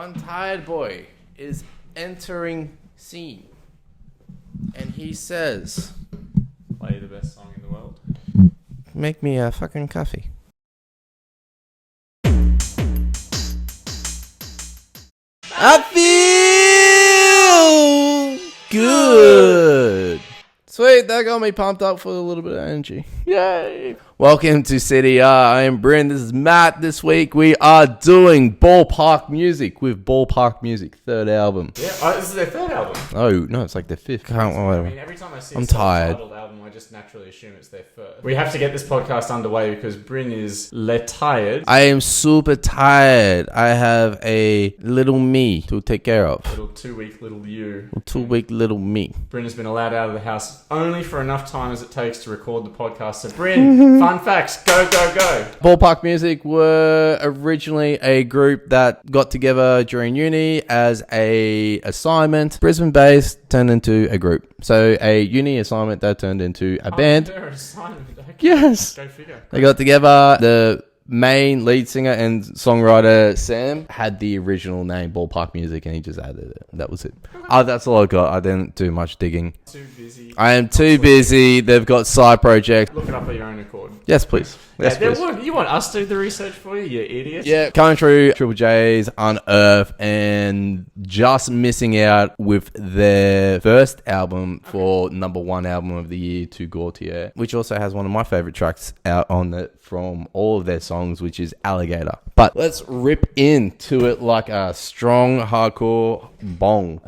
One tired boy is entering scene, and he says, "Play the best song in the world. Make me a fucking coffee." I feel good. Sweet, that got me pumped up for a little bit of energy. Yay! Welcome to CDR. I am Bryn. This is Matt. This week we are doing Ballpark Music with Ballpark Music, third album. Yeah, this is their third album. Oh, no, it's like the fifth. I mean, every time I see I'm a tired. self-titled album, I just naturally assume it's their first. We have to get this podcast underway because Bryn is tired. I am super tired. I have a little me to take care of. Little 2-week little you. 2-week little me. Bryn has been allowed out of the house only for enough time as it takes to record the podcast. So Bryn, fun facts, go. Ballpark Music were originally a group that got together during uni as a assignment. Brisbane based, turned into a group. So a uni assignment that turned into a band. They're an assignment. Okay. Yes. Go figure. They got together. The main lead singer and songwriter Sam had the original name Ballpark Music, and he just added it. That was it. Oh, that's all I got. I didn't do much digging. Too busy. I am too busy. They've got side projects. Look it up at your own accord. Yes, please. Yes, please. You want us to do the research for you, you idiot? Yeah, coming through Triple J's, Unearth, and just missing out with their first album for number one album of the year, To Gautier, which also has one of my favorite tracks out on it from all of their songs, which is Alligator. But let's rip into it like a strong, hardcore bong.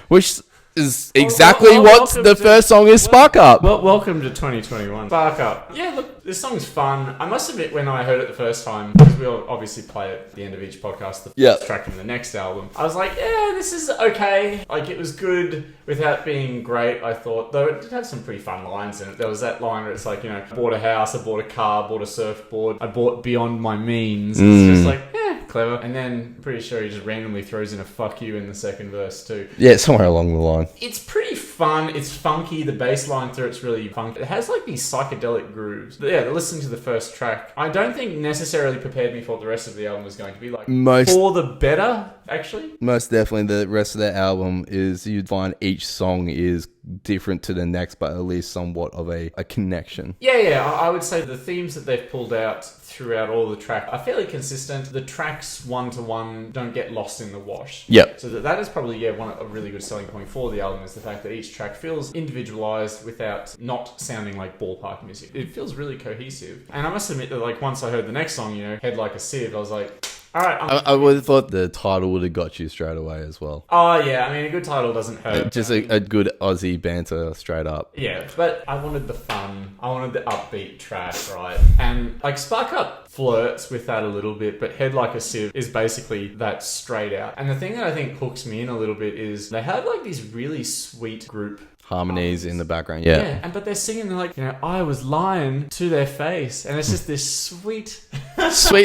Which is exactly what the first song is, Spark Up. Well, welcome to 2021. Spark Up. Yeah, look, this song's fun. I must admit, when I heard it the first time, because we'll obviously play it at the end of each podcast, the first track from the next album, I was like, yeah, this is okay. Like, it was good without being great, I thought. Though it did have some pretty fun lines in it. There was that line where it's like, you know, I bought a house, I bought a car, bought a surfboard, I bought beyond my means. It's just like, clever. And then I'm pretty sure he just randomly throws in a fuck you in the second verse too. Yeah, somewhere along the line. It's pretty fun. It's funky. The bass line through it's really funky. It has like these psychedelic grooves. But yeah, listening to the first track, I don't think necessarily prepared me for what the rest of the album was going to be like. For the better, actually. Most definitely. The rest of the album is, you'd find each song is different to the next, but at least somewhat of a connection. Yeah. I would say the themes that they've pulled out throughout all the track are fairly consistent. The tracks one-to-one don't get lost in the wash. Yep. So that is probably a really good selling point for the album, is the fact that each track feels individualized without not sounding like Ballpark Music. It feels really cohesive. And I must admit that, like, once I heard the next song, you know, Head Like a Sieve, I was like, all right. I would have thought the title would have got you straight away as well. Oh, yeah. I mean, a good title doesn't hurt. Just a good Aussie banter straight up. Yeah, but I wanted the fun. I wanted the upbeat track, right? And, like, Spark Up flirts with that a little bit, but Head Like a Sieve is basically that straight out. And the thing that I think hooks me in a little bit is they have, like, these really sweet group harmonies in the background, but they're singing, they're like, you know, I was lying to their face, and it's just this sweet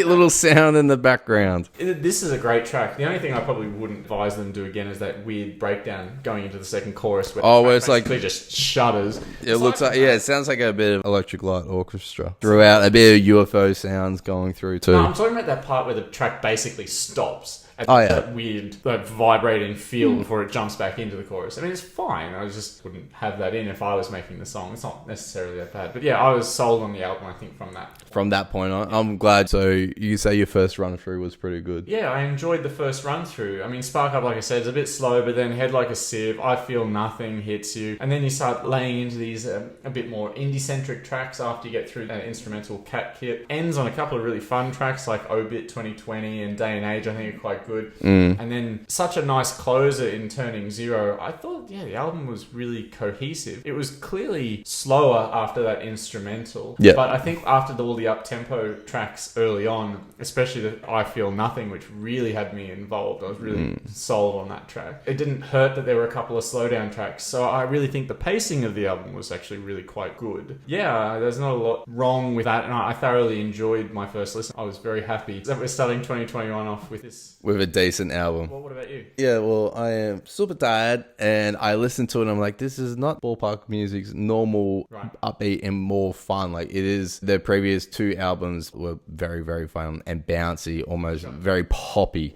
little sound in the background. This is a great track. The only thing I probably wouldn't advise them to do again is that weird breakdown going into the second chorus where it's like just shudders. It looks like it sounds like a bit of Electric Light Orchestra throughout, a bit of UFO sounds going through too. No, I'm talking about that part where the track basically stops. That weird vibrating feel before it jumps back into the chorus. I mean, it's fine. I just wouldn't have that in if I was making the song. It's not necessarily that bad. But yeah, I was sold on the album, I think, from that. From that point on. I'm glad. So you say your first run through was pretty good. Yeah, I enjoyed the first run through. I mean, Spark Up, like I said, is a bit slow, but then Head Like a Sieve, I Feel Nothing hits you. And then you start laying into these a bit more indie-centric tracks after you get through the instrumental Cat Kit. Ends on a couple of really fun tracks like Obit 2020 and Day and Age, I think, are quite good. And then such a nice closer in Turning Zero. I thought, the album was really cohesive. It was clearly slower after that instrumental. Yeah. But I think after all the up-tempo tracks early on, especially the I Feel Nothing, which really had me involved. I was really sold on that track. It didn't hurt that there were a couple of slowdown tracks. So I really think the pacing of the album was actually really quite good. Yeah, there's not a lot wrong with that. And I thoroughly enjoyed my first listen. I was very happy that we're starting 2021 off with this. With a decent album. Well, what about you? Yeah, well, I am super tired, and I listened to it, and I'm like, this is not Ballpark Music's normal upbeat and more fun. Like, it is. Their previous two albums were very very, very fun and bouncy, almost very poppy.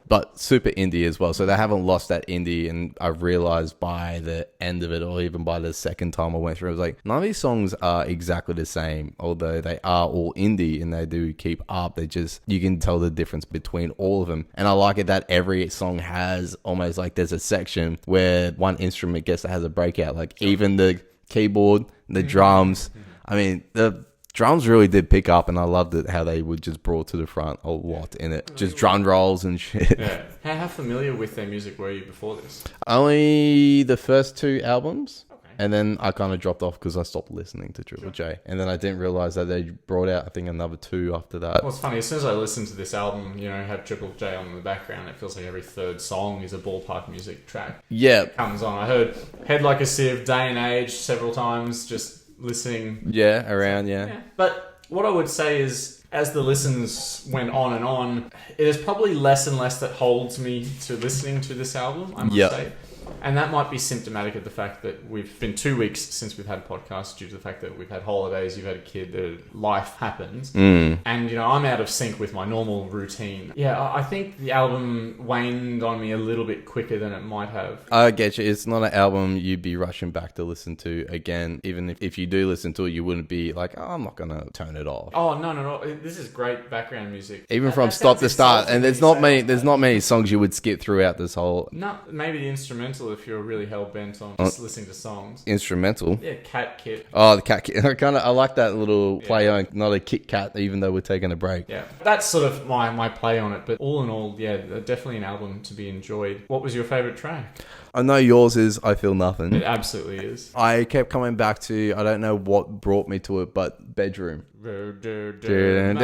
But super indie as well. So they haven't lost that indie. And I realized by the end of it, or even by the second time I went through, I was like, none of these songs are exactly the same. Although they are all indie and they do keep up. They just, you can tell the difference between all of them. And I like it that every song has almost like there's a section where one instrument has a breakout. Like even the keyboard, the drums. I mean, the drums really did pick up, and I loved it how they would just brought to the front a lot in it. Just drum rolls and shit. Yeah. How familiar with their music were you before this? Only the first 2 albums. Okay. And then I kind of dropped off because I stopped listening to Triple J. And then I didn't realize that they brought out, I think, another 2 after that. Well, it's funny. As soon as I listened to this album, have Triple J on in the background, it feels like every third song is a ballpark music track. Yeah. It comes on. I heard Head Like a Sieve, Day and Age several times, just listening. Yeah, around, yeah. But what I would say is, as the listens went on and on, it is probably less and less that holds me to listening to this album, I must say. And that might be symptomatic of the fact that we've been 2 weeks since we've had podcasts due to the fact that we've had holidays, you've had a kid, life happens. And, I'm out of sync with my normal routine. Yeah, I think the album waned on me a little bit quicker than it might have. I get you. It's not an album you'd be rushing back to listen to again. Even if you do listen to it, you wouldn't be like, oh, I'm not going to turn it off. Oh, no. This is great background music. Even from start to start. And there's not many songs you would skip throughout this whole... No, maybe the instrumental if you're really hell-bent on just listening to songs. Instrumental? Yeah, Cat Kit. Oh, the Cat Kit. I like that little play on, not a Kit Kat, even though we're taking a break. Yeah, that's sort of my play on it. But all in all, yeah, definitely an album to be enjoyed. What was your favourite track? I know yours is I Feel Nothing. It absolutely is. I kept coming back to, I don't know what brought me to it, but Bedroom. Bedroom.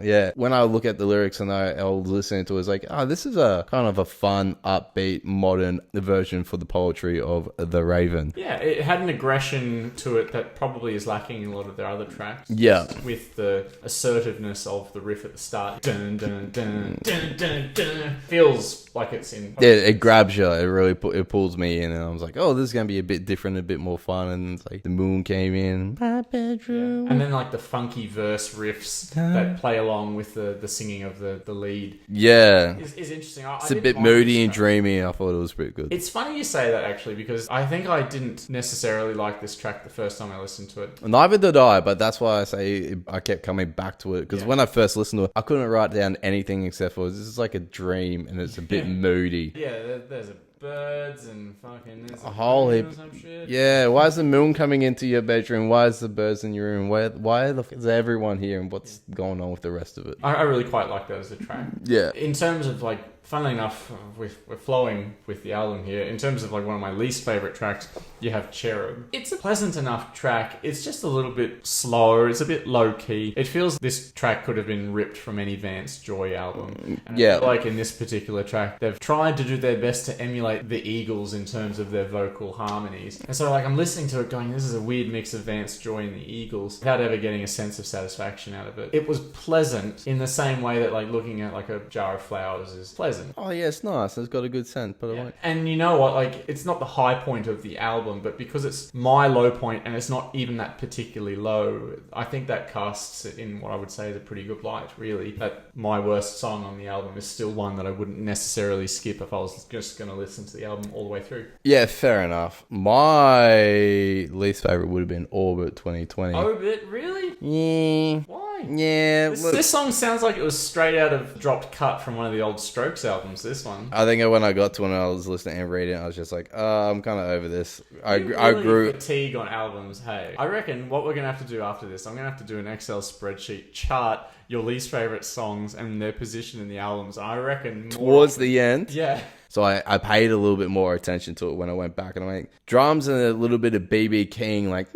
Yeah. When I look at the lyrics and I'll listen to it, it's like, this is a kind of a fun, upbeat, modern version for the poetry of The Raven. Yeah, it had an aggression to it that probably is lacking in a lot of their other tracks. Yeah. With the assertiveness of the riff at the start. Dun, dun, dun, dun, dun, dun. Feels like it's in... Yeah, it grabs you. It really it pulls me in, and I was like, oh, this is going to be a bit different, a bit more fun. And it's like the moon came in. My bedroom. Yeah. And then like the funky verse riffs that play along with the singing of the lead. Yeah. Is interesting. It's a bit moody and dreamy. I thought it was pretty good. It's funny you say that actually, because I think I didn't necessarily like this track the first time I listened to it. Neither did I, but that's why I say I kept coming back to it. Because when I first listened to it, I couldn't write down anything except for this is like a dream and it's a bit moody. Yeah, there's birds and fucking a whole heap. Shit. Yeah, why is the moon coming into your bedroom? Why is the birds in your room? Why is everyone here and what's going on with the rest of it? I really quite like that as a track. Yeah. In terms of like, funnily enough, we're flowing with the album here. In terms of like one of my least favorite tracks, you have Cherub. It's a pleasant enough track. It's just a little bit slower. It's a bit low key. It feels this track could have been ripped from any Vance Joy album. And I feel like in this particular track, they've tried to do their best to emulate the Eagles in terms of their vocal harmonies. And so like I'm listening to it going, this is a weird mix of Vance Joy and the Eagles without ever getting a sense of satisfaction out of it. It was pleasant in the same way that like looking at like a jar of flowers is pleasant. Oh yeah, it's nice. It's got a good scent, but and you know what? Like, it's not the high point of the album, but because it's my low point and it's not even that particularly low, I think that casts it in what I would say is a pretty good light. Really, that my worst song on the album is still one that I wouldn't necessarily skip if I was just going to listen to the album all the way through. Yeah, fair enough. My least favorite would have been Orbit 2020. Orbit, really? Yeah. Why? Yeah. This song sounds like it was straight out of dropped cut from one of the old Strokes albums, this one. I think when I got to when I was listening and reading, I was just like, I'm kind of over this. I grew fatigue on albums. Hey, I reckon what we're going to have to do after this, I'm going to have to do an Excel spreadsheet, chart your least favorite songs and their position in the albums. I reckon towards the end. Yeah. So I paid a little bit more attention to it when I went back, and I'm like, drums and a little bit of BB King, like,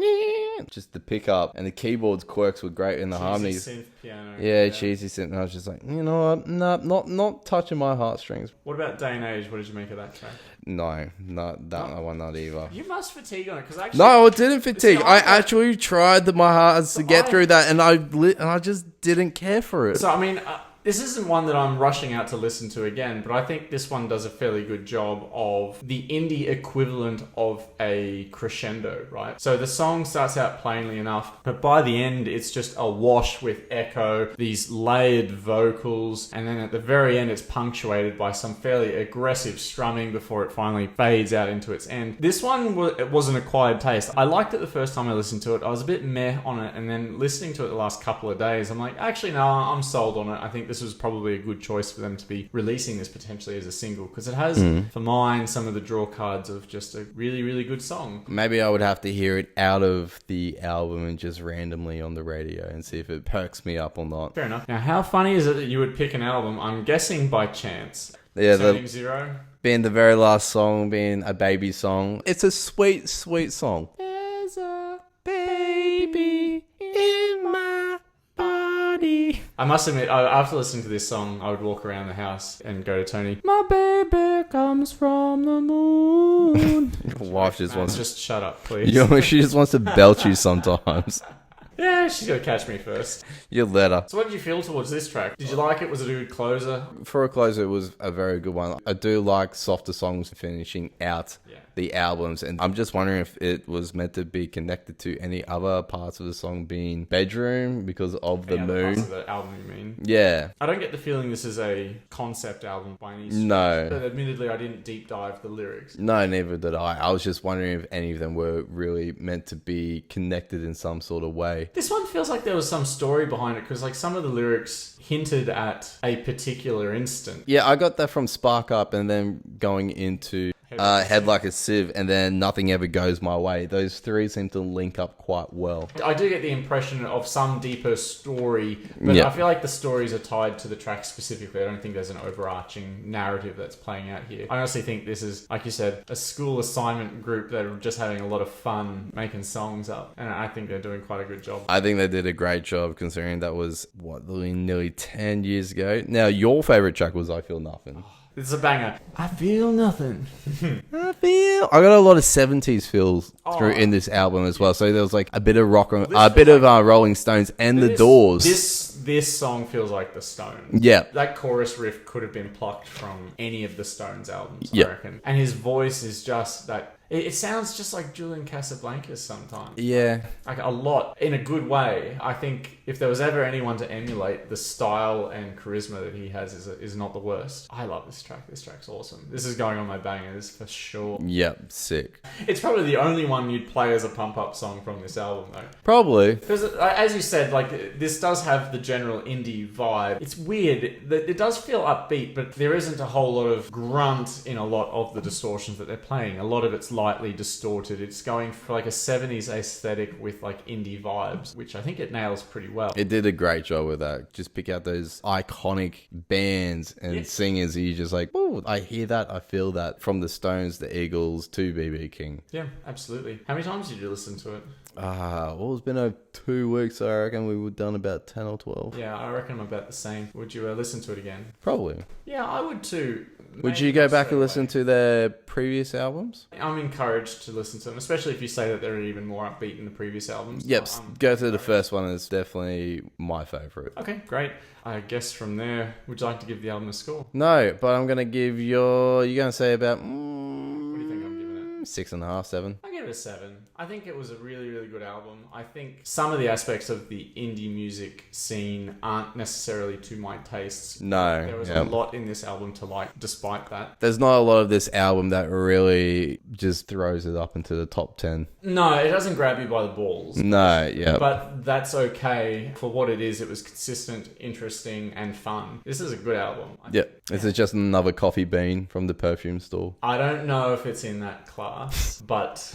just the pickup and the keyboard's quirks were great in the harmonies. Synth piano. Yeah, cheesy synth. And I was just like, you know what? No, not touching my heartstrings. What about Day and Age? What did you make of that track? No, not that one, not either. You must fatigue on it because actually. No, it didn't fatigue. I actually tried my hardest to get through that, and I just didn't care for it. So I mean, This isn't one that I'm rushing out to listen to again, but I think this one does a fairly good job of the indie equivalent of a crescendo, right? So the song starts out plainly enough, but by the end, it's just awash with echo, these layered vocals, and then at the very end, it's punctuated by some fairly aggressive strumming before it finally fades out into its end. This one was an acquired taste. I liked it the first time I listened to it. I was a bit meh on it, and then listening to it the last couple of days, I'm like, actually, no, I'm sold on it. I think this was probably a good choice for them to be releasing this potentially as a single, because it has, for mine, some of the draw cards of just a really, really good song. Maybe I would have to hear it out of the album and just randomly on the radio and see if it perks me up or not. Fair enough. Now, how funny is it that you would pick an album, I'm guessing by chance? Yeah, Turning Zero? Being the very last song, being a baby song. It's a sweet, sweet song. There's a baby in my body. I must admit, after listening to this song, I would walk around the house and go to Tony, my baby comes from the moon. Your wife just wants... Just shut up, please. She just wants to belt you sometimes. Yeah, she's got to catch me first. You let her. So what did you feel towards this track? Did you like it? Was it a good closer? For a closer, it was a very good one. I do like softer songs finishing out the albums, and I'm just wondering if it was meant to be connected to any other parts of the song being bedroom because of the moon. Parts of the album, you mean? Yeah. I don't get the feeling this is a concept album by any stretch. No. But admittedly, I didn't deep dive the lyrics. No, neither did I. I was just wondering if any of them were really meant to be connected in some sort of way. This one feels like there was some story behind it, because like some of the lyrics hinted at a particular instant. Yeah, I got that from Spark Up, and then going into Head Like a Sieve, and then Nothing Ever Goes My Way. Those three seem to link up quite well. I do get the impression of some deeper story, but I feel like the stories are tied to the track specifically. I don't think there's an overarching narrative that's playing out here. I honestly think this is, like you said, a school assignment group that are just having a lot of fun making songs up, and I think they're doing quite a good job. I think they did a great job, considering that was, nearly 10 years ago. Now, your favourite track was I Feel Nothing. This is a banger. I feel nothing. I got a lot of 70s feels through in this album as well. So there was like a bit of rock, a bit of Rolling Stones and the Doors. This song feels like the Stones. Yeah. That chorus riff could have been plucked from any of the Stones albums, I reckon. And his voice is just that... It sounds just like Julian Casablancas sometimes. Yeah. Like a lot, in a good way. I think if there was ever anyone to emulate the style and charisma that he has is not the worst. I love this track. This track's awesome. This is going on my bangers for sure. Yep, sick. It's probably the only one you'd play as a pump-up song from this album, though. Probably. Because, as you said, like this does have the general indie vibe. It's weird. It does feel upbeat, but there isn't a whole lot of grunt in a lot of the distortions that they're playing. A lot of it's lightly distorted. It's going for like a 70s aesthetic with like indie vibes, which I think it nails pretty well. It did a great job with that. Just pick out those iconic bands and singers, and you're just like, oh, I hear that, I feel that. From the Stones, the Eagles to B.B. King. Yeah, absolutely. How many times did you listen to it? Well, it's been 2 weeks, so I reckon we would done about 10 or 12. Yeah, I reckon I'm about the same. Would you listen to it again? Probably. Yeah, I would too. Would you go back and listen to their previous albums? I'm encouraged to listen to them, especially if you say that they're even more upbeat than the previous albums. Yep, go to the first one. It's definitely my favourite. Okay, great. I guess from there, would you like to give the album a score? No, but I'm going to give you're going to say about... What do you think I'm giving it? 6.5, 7. I give it a 7. I think it was a really, really good album. I think some of the aspects of the indie music scene aren't necessarily to my tastes. No. There was a lot in this album to like, despite that. There's not a lot of this album that really just throws it up into the top 10. No, it doesn't grab you by the balls. No, yeah. But that's okay for what it is. It was consistent, interesting, and fun. This is a good album. This is just another coffee bean from the perfume store. I don't know if it's in that class, but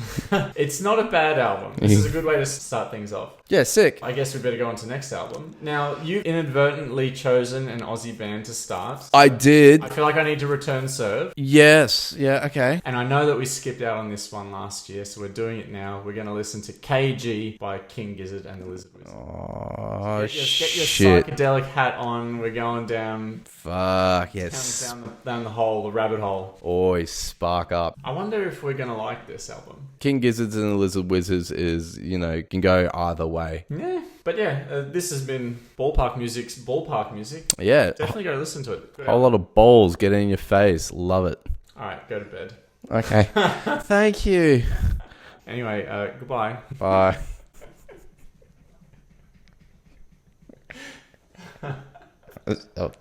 it's not a bad album. This is a good way to start things off. Yeah, sick. I guess we better go on to next album. Now, you've inadvertently chosen an Aussie band to start. I did. I feel like I need to return serve. Yes. Yeah, okay. And I know that we skipped out on this one last year, so we're doing it now. We're going to listen to KG by King Gizzard and the Lizard Wizard. Oh, Get your shit. psychedelic hat on. We're going down... Fuck, yes. Down the hole, the rabbit hole. Always spark up. I wonder if we're going gonna like this album. King Gizzards and the Lizard Wizards is, can go either way. Yeah. But yeah, this has been Ballpark Music's Ballpark Music. Yeah. Definitely go listen to it. A whole lot of balls getting in your face. Love it. Alright, go to bed. Okay. Thank you. Anyway, goodbye. Bye. Oh.